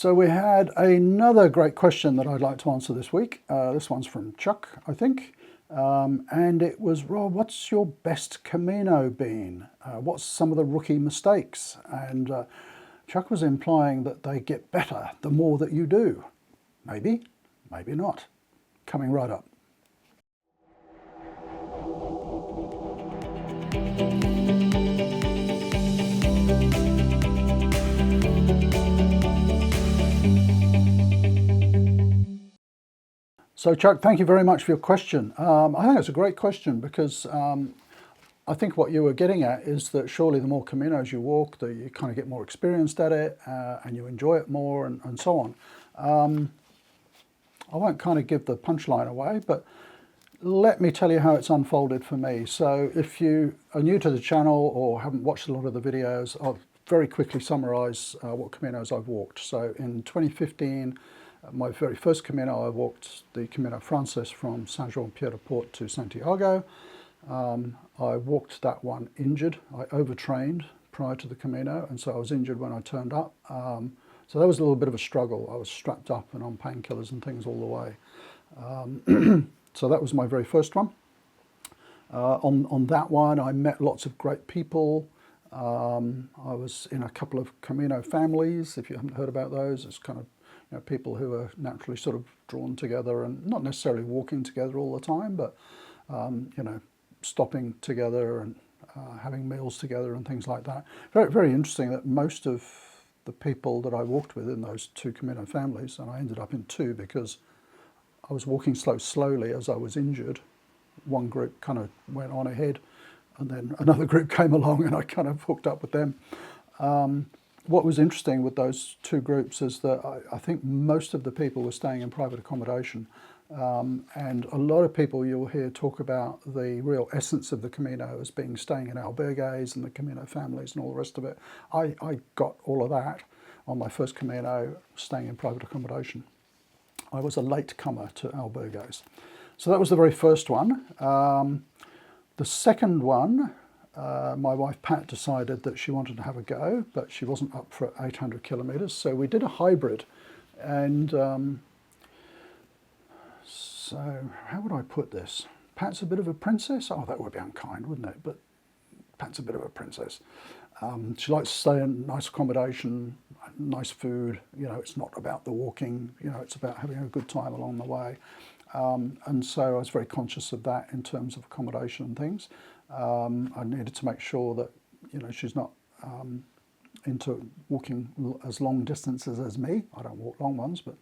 So we had another great question that I'd like to answer this week. This one's from Chuck, I think. And it was, Rob, what's your best Camino been? What's some of the rookie mistakes? And Chuck was implying that they get better the more that you do. Maybe, maybe not. Coming right up. So Chuck, thank you very much for your question. I think it's a great question because I think what you were getting at is that surely the more Caminos you walk, you kind of get more experienced at it and you enjoy it more and so on. I won't kind of give the punchline away, but let me tell you how it's unfolded for me. So if you are new to the channel or haven't watched a lot of the videos, I'll very quickly summarize what Caminos I've walked. So in 2015, my very first Camino, I walked the Camino Frances from Saint-Jean-Pied-de-Port to Santiago. I walked that one injured. I overtrained prior to the Camino, and so I was injured when I turned up. So that was a little bit of a struggle. I was strapped up and on painkillers and things all the way. So that was my very first one. On that one, I met lots of great people. I was in a couple of Camino families. If you haven't heard about those, it's kind of people who are naturally sort of drawn together and not necessarily walking together all the time, but stopping together and having meals together and things like that. Very, very interesting that most of the people that I walked with in those two Camino families, and I ended up in two because I was walking slowly as I was injured. One group kind of went on ahead and then another group came along and I kind of hooked up with them. What was interesting with those two groups is that I think most of the people were staying in private accommodation. And a lot of people you'll hear talk about the real essence of the Camino as being staying in albergues and the Camino families and all the rest of it. I got all of that on my first Camino, staying in private accommodation. I was a late comer to albergues. So that was the very first one. The second one, my wife Pat decided that she wanted to have a go, but she wasn't up for 800 kilometres. So we did a hybrid. And so how would I put this? Pat's a bit of a princess. Oh, that would be unkind, wouldn't it? But Pat's a bit of a princess. She likes to stay in nice accommodation, nice food. It's not about the walking. It's about having a good time along the way. And so I was very conscious of that in terms of accommodation and things. I needed to make sure that she's not into walking as long distances as me. I don't walk long ones, but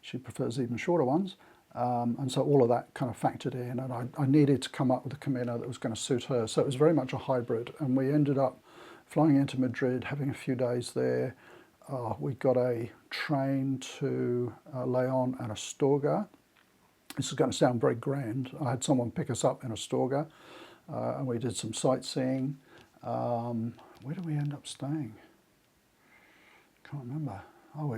she prefers even shorter ones. And so all of that kind of factored in, and I needed to come up with a Camino that was going to suit her. So it was very much a hybrid, and we ended up flying into Madrid, having a few days there. We got a train to Leon and Astorga. This is going to sound very grand. I had someone pick us up in Astorga, and we did some sightseeing. Where did we end up staying? Can't remember. Oh,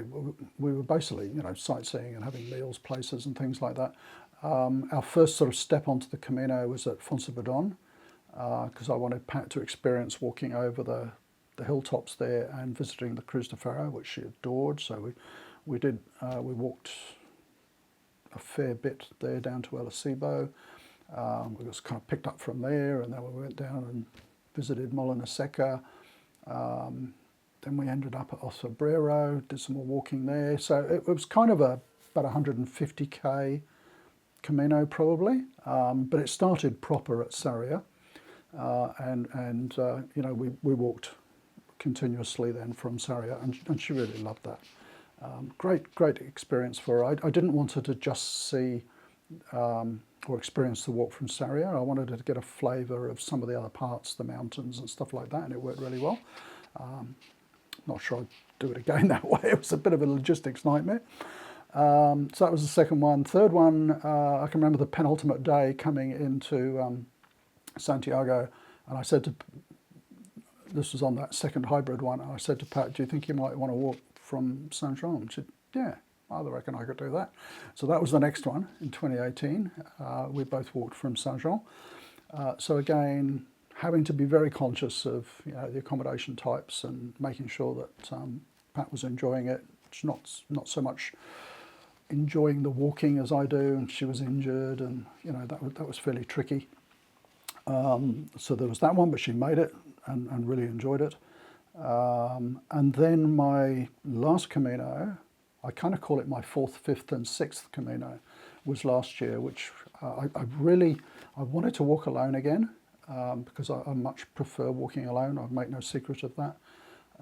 we were basically, sightseeing and having meals, places and things like that. Our first sort of step onto the Camino was at Fontibardon, because I wanted Pat to experience walking over the hilltops there and visiting the Cruz de Ferro, which she adored. So we walked a fair bit there down to El Acebo. We was kind of picked up from there, and then we went down and visited Molina Seca. Then we ended up at Osobrero, did some more walking there. So it was kind of about 150k Camino probably, but it started proper at Sarria, and we walked continuously then from Sarria, and she really loved that. Great experience for her. I didn't want her to just see or experience the walk from Sarria. I wanted her to get a flavour of some of the other parts, the mountains and stuff like that, and it worked really well. Not sure I'd do it again that way. It was a bit of a logistics nightmare. So that was the second one. Third one, I can remember the penultimate day coming into Santiago, and I said to, this was on that second hybrid one, and I said to Pat, do you think you might want to walk from Saint-Jean? She said, yeah, I reckon I could do that. So that was the next one in 2018. We both walked from Saint-Jean. So again, having to be very conscious of the accommodation types and making sure that Pat was enjoying it, much, not so much enjoying the walking as I do, and she was injured, and that was fairly tricky. So there was that one, but she made it and really enjoyed it. And then my last Camino, I kind of call it my fourth, fifth and sixth Camino, was last year, which I wanted to walk alone again, because I much prefer walking alone. I make no secret of that.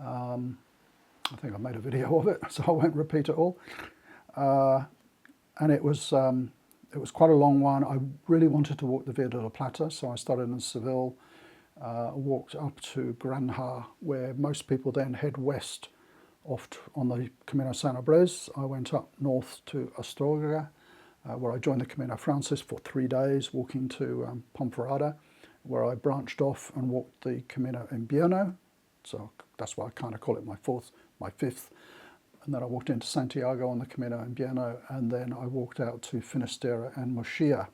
I think I made a video of it, so I won't repeat it all. And it was quite a long one. I really wanted to walk the Via de la Plata, so I started in Seville, walked up to Granja, where most people then head west on the Camino Sanabres. I went up north to Astorga, where I joined the Camino Francis for 3 days, walking to Ponferrada, where I branched off and walked the Camino Invierno. So that's why I kind of call it my fifth. And then I walked into Santiago on the Camino Invierno, and then I walked out to Finisterre and Murcia,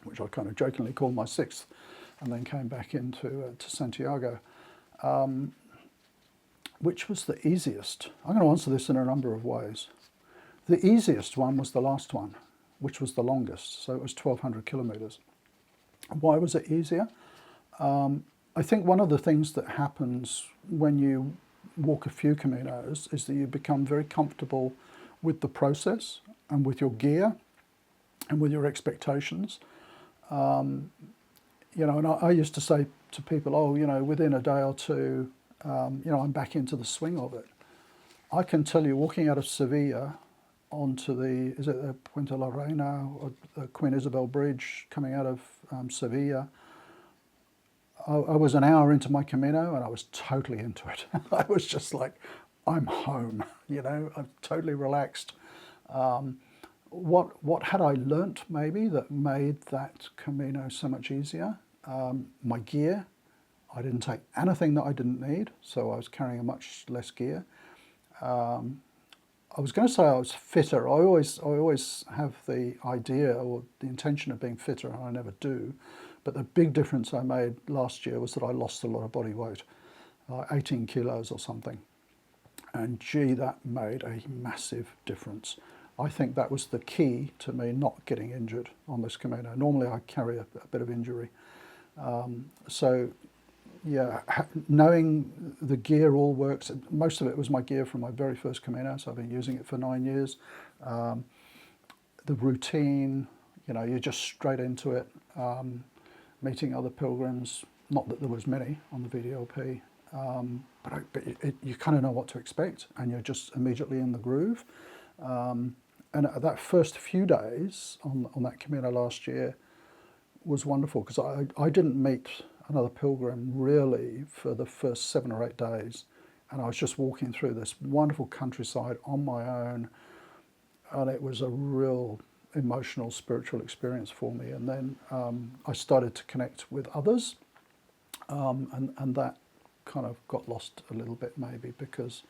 which I kind of jokingly called my sixth, and then came back into to Santiago. Which was the easiest? I'm going to answer this in a number of ways. The easiest one was the last one, which was the longest, so it was 1,200 kilometres. Why was it easier? I think one of the things that happens when you walk a few Caminos is that you become very comfortable with the process and with your gear and with your expectations. And I used to say to people, within a day or two, I'm back into the swing of it. I can tell you, walking out of Sevilla onto the Puente la Reina, or the Queen Isabel Bridge, coming out of Sevilla, I was an hour into my Camino and I was totally into it. I was just like, I'm home, I'm totally relaxed. What had I learnt maybe that made that Camino so much easier? My gear. I didn't take anything that I didn't need, so I was carrying much less gear. I was going to say I was fitter. I always have the idea or the intention of being fitter, and I never do. But the big difference I made last year was that I lost a lot of body weight, 18 kilos or something. And gee, that made a massive difference. I think that was the key to me not getting injured on this Camino. Normally I carry a bit of injury. Knowing the gear all works. Most of it was my gear from my very first Camino, so I've been using it for 9 years. The routine, you're just straight into it. Meeting other pilgrims, not that there was many on the VDLP, but you kind of know what to expect, and you're just immediately in the groove. And that first few days on that Camino last year was wonderful, because I didn't meet another pilgrim really for the first 7 or 8 days, and I was just walking through this wonderful countryside on my own, and it was a real emotional, spiritual experience for me. And then I started to connect with others, and that kind of got lost a little bit maybe because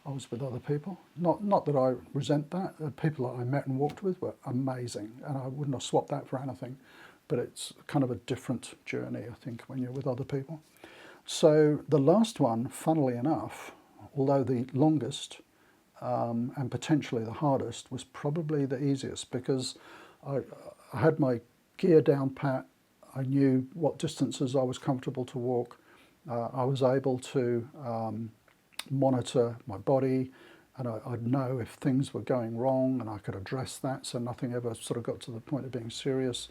I was with other people. Not that I resent that. The people that I met and walked with were amazing, and I wouldn't have swapped that for anything. But it's kind of a different journey, I think, when you're with other people. So the last one, funnily enough, although the longest and potentially the hardest, was probably the easiest, because I had my gear down pat. I knew what distances I was comfortable to walk. I was able to monitor my body, and I'd know if things were going wrong, and I could address that, so nothing ever sort of got to the point of being serious.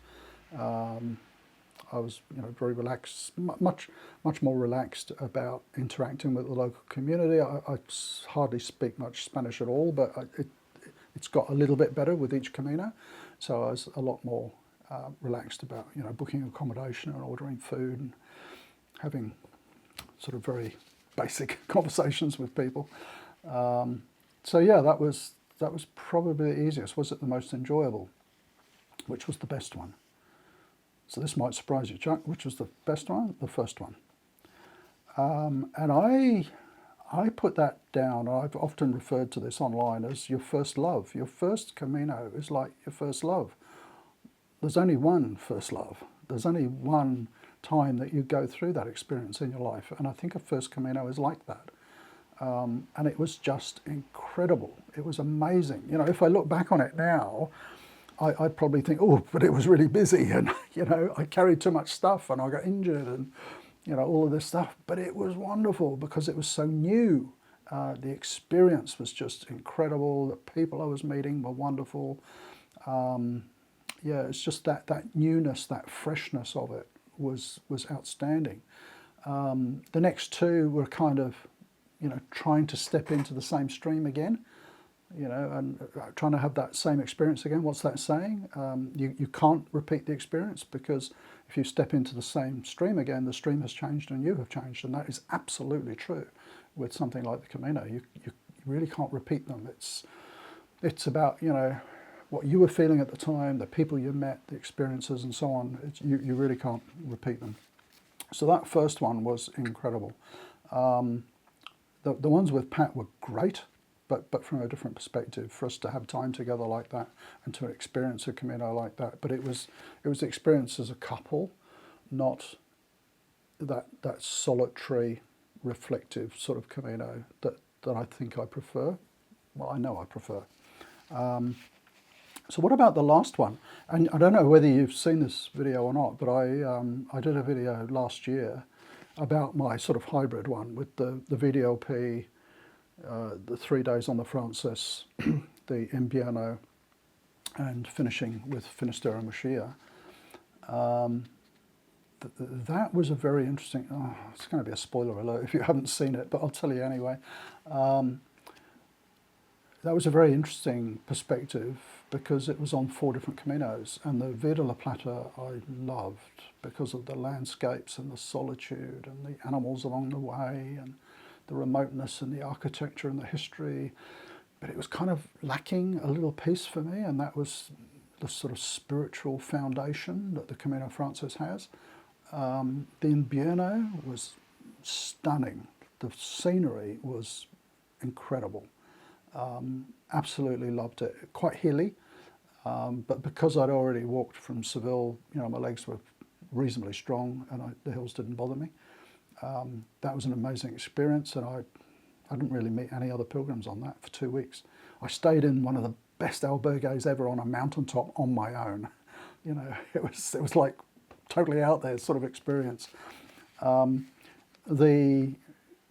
I was, very relaxed, much more relaxed about interacting with the local community. I hardly speak much Spanish at all, but it's got a little bit better with each Camino. So I was a lot more relaxed about, booking accommodation and ordering food and having sort of very basic conversations with people. So yeah, that was probably the easiest. Was it the most enjoyable? Which was the best one? So this might surprise you, Chuck. Which was the best one? The first one. And I put that down. I've often referred to this online as your first love. Your first Camino is like your first love. There's only one first love. There's only one time that you go through that experience in your life. And I think a first Camino is like that. and it was just incredible. It was amazing. You know, if I look back on it now, I'd probably think, oh, but it was really busy, and you know, I carried too much stuff, and I got injured, and you know, all of this stuff. But it was wonderful because it was so new. The experience was just incredible. The people I was meeting were wonderful. Yeah, it's just that newness, that freshness of it was outstanding. The next two were kind of, you know, trying to step into the same stream again, you know, and trying to have that same experience again. What's that saying? You can't repeat the experience, because if you step into the same stream again, the stream has changed and you have changed, and that is absolutely true with something like the Camino. You really can't repeat them. It's about, you know, what you were feeling at the time, the people you met, the experiences and so on. You really can't repeat them. So that first one was incredible. The ones with Pat were great, but from a different perspective, for us to have time together like that and to experience a Camino like that. But it was the experience as a couple, not that solitary, reflective sort of Camino that I think I prefer. Well, I know I prefer. So what about the last one? And I don't know whether you've seen this video or not, but I did a video last year about my sort of hybrid one with the VDLP, the 3 days on the Francis, the Invierno, and finishing with Finisterre and Muxía. That was a very interesting, it's going to be a spoiler alert if you haven't seen it, but I'll tell you anyway. That was a very interesting perspective because it was on 4 different Caminos, and the Via de la Plata I loved because of the landscapes and the solitude and the animals along the way and the remoteness and the architecture and the history, but it was kind of lacking a little piece for me, and that was the sort of spiritual foundation that the Camino Francis has. The Invierno was stunning. The scenery was incredible. Absolutely loved it. Quite hilly, but because I'd already walked from Seville, you know, my legs were reasonably strong, and the hills didn't bother me. That was an amazing experience, and I didn't really meet any other pilgrims on that for 2 weeks. I stayed in one of the best albergues ever on a mountaintop on my own. You know, it was like totally out there sort of experience. The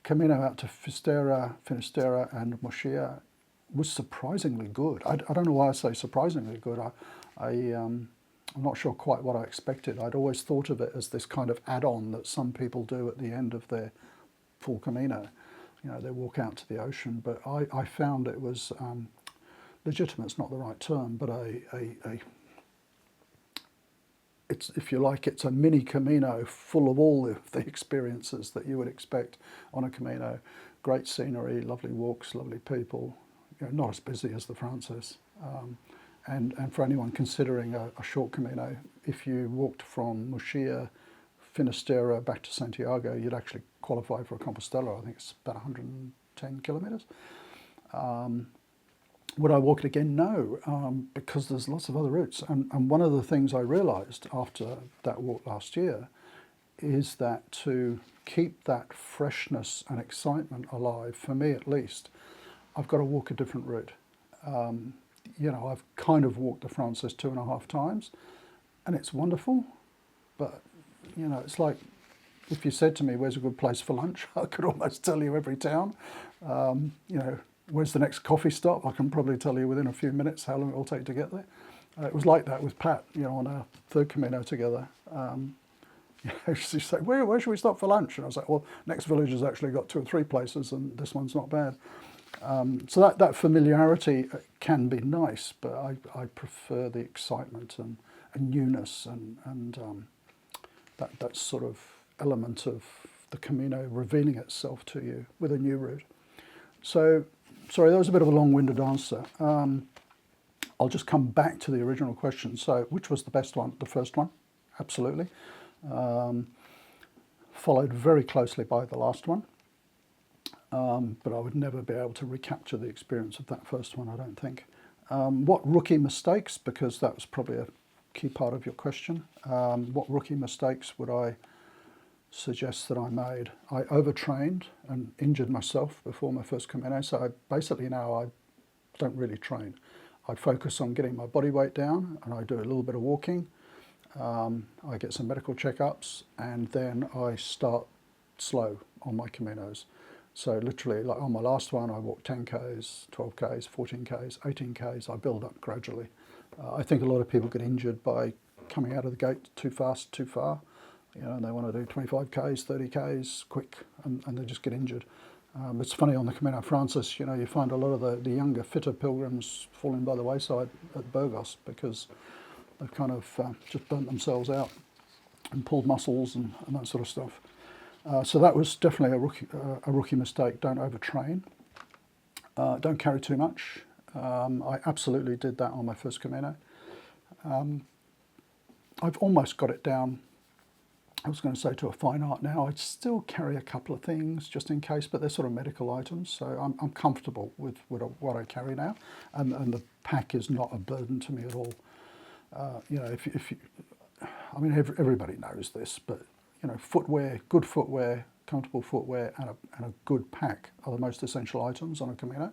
Camino out to Finisterre and Muxía was surprisingly good. I don't know why I say surprisingly good. I'm not sure quite what I expected. I'd always thought of it as this kind of add-on that some people do at the end of their full Camino. You know, they walk out to the ocean, but I found it was, legitimate's not the right term, but it's, if you like, it's a mini Camino full of all of the experiences that you would expect on a Camino. Great scenery, lovely walks, lovely people, you know, not as busy as the Francis. And for anyone considering a short Camino, if you walked from Muxía, Finisterre back to Santiago, you'd actually qualify for a Compostela. I think it's about 110 kilometres. Would I walk it again? No, because there's lots of other routes. And one of the things I realised after that walk last year is that to keep that freshness and excitement alive, for me at least, I've got to walk a different route. You know, I've kind of walked the Francis 2.5 times, and it's wonderful, but, you know, it's like if you said to me, where's a good place for lunch? I could almost tell you every town. You know, where's the next coffee stop? I can probably tell you within a few minutes how long it will take to get there. It was like that with Pat, you know, on our 3rd Camino together. You know, she said, where should we stop for lunch? And I was like, well, next village has actually got 2 or 3 places, and this one's not bad. So that familiarity can be nice, but I prefer the excitement and newness and that sort of element of the Camino revealing itself to you with a new route. So, sorry, that was a bit of a long-winded answer. I'll just come back to the original question. So, which was the best one? The first one, absolutely. Followed very closely by the last one. But I would never be able to recapture the experience of that first one, I don't think. What rookie mistakes, because that was probably a key part of your question, what rookie mistakes would I suggests that I made. I overtrained and injured myself before my first Camino, so basically now I don't really train. I focus on getting my body weight down, and I do a little bit of walking. I get some medical checkups, and then I start slow on my Caminos. So literally, like on my last one, I walked 10Ks, 12Ks, 14Ks, 18Ks. I build up gradually. I think a lot of people get injured by coming out of the gate too fast, too far. You know, and they want to do 25Ks, 30Ks, quick, and they just get injured. It's funny, on the Camino Francis, you know, you find a lot of the younger, fitter pilgrims falling by the wayside at Burgos because they've kind of just burnt themselves out and pulled muscles and that sort of stuff. So that was definitely a rookie mistake. Don't overtrain. Don't carry too much. I absolutely did that on my first Camino. I've almost got it down, I was going to say, to a fine art now. I still carry a couple of things just in case, but they're sort of medical items, so I'm comfortable with what I carry now, and the pack is not a burden to me at all. You know, if you, I mean, everybody knows this, but you know, footwear, good footwear, comfortable footwear, and a good pack are the most essential items on a Camino.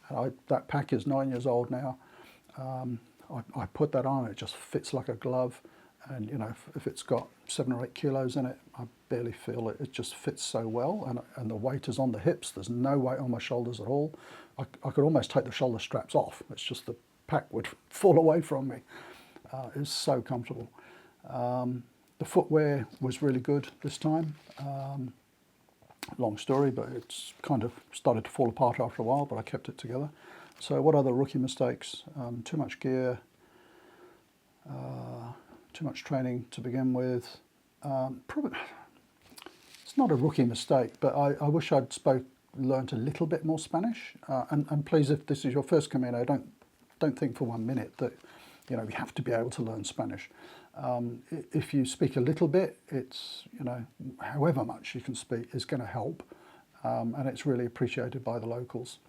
And that pack is 9 years old now. I put that on, it just fits like a glove. And you know, if it's got 7 or 8 kilos in it, I barely feel it. It just fits so well, and the weight is on the hips. There's no weight on my shoulders at all. I could almost take the shoulder straps off. It's just the pack would fall away from me. It's so comfortable. The footwear was really good this time. Long story, but it's kind of started to fall apart after a while, but I kept it together. So what are the rookie mistakes? Too much gear, too much training to begin with. Probably, it's not a rookie mistake, but I wish I'd learned a little bit more Spanish. And please, if this is your first Camino, don't think for 1 minute that you know you have to be able to learn Spanish. If you speak a little bit, it's, you know, however much you can speak is going to help, and it's really appreciated by the locals.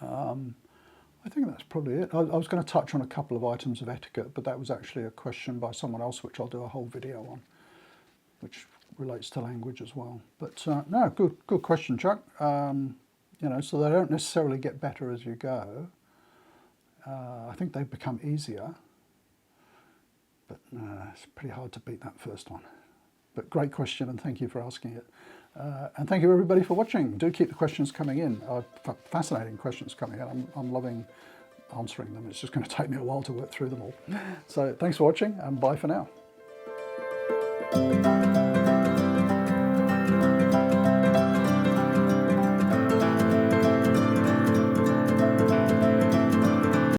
I think that's probably it. I was going to touch on a couple of items of etiquette, but that was actually a question by someone else, which I'll do a whole video on, which relates to language as well. But no, good question, Chuck. You know, so they don't necessarily get better as you go. I think they become easier, but it's pretty hard to beat that first one. But great question, and thank you for asking it. And thank you everybody for watching. Do keep the questions coming in. Fascinating questions coming in. I'm loving answering them. It's just going to take me a while to work through them all. So thanks for watching, and bye for now.